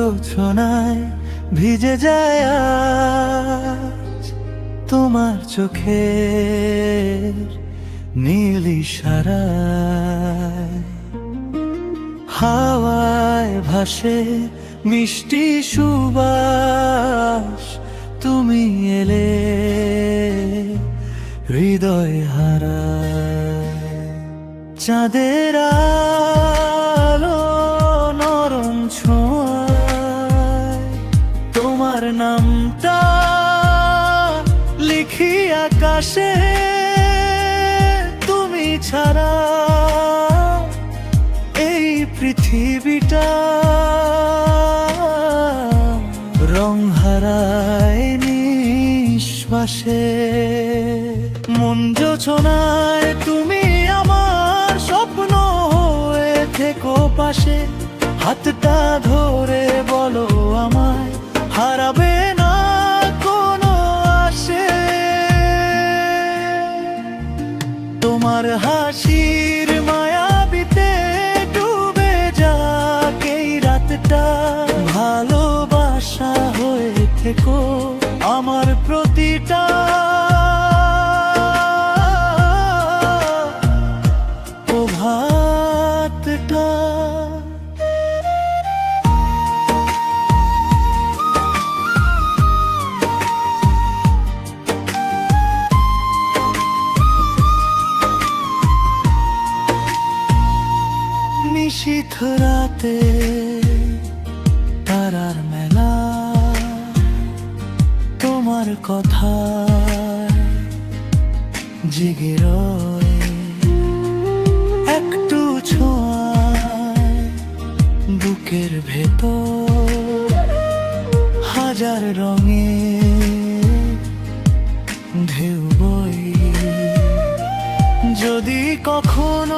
জোছনায় ভিজে যায় আজ তোমার চোখের নীল ইশারায়। হাওয়ায় ভাসে মিষ্টি সুবাস, তুমি এলে হৃদয় হারায়। চাঁদের আলো নরম ছোঁয়ায় তোমার নামটা লিখি আকাশে। তুমি ছাড়া এই পৃথিবীটা রং হারায় নিঃশ্বাসে। মন জোছনায় তুমি আমার স্বপ্ন হয়ে থেকো পাশে। হাতটা ধরে বলো আমায় হারাবে না কোনো আশে। তোমার হাসির মায়াবিতে ডুবে যাক এই রাতটা। ভালোবাসা হয়ে থেকো আমার প্রতিটা প্রভাতটা। নিশীথ রাতে তারার মেলা, তোমার কথা জেগে রয়। একটু ছোঁয়ায় বুকের ভেতর হাজার রঙে ঢেউ বই। যদি কখন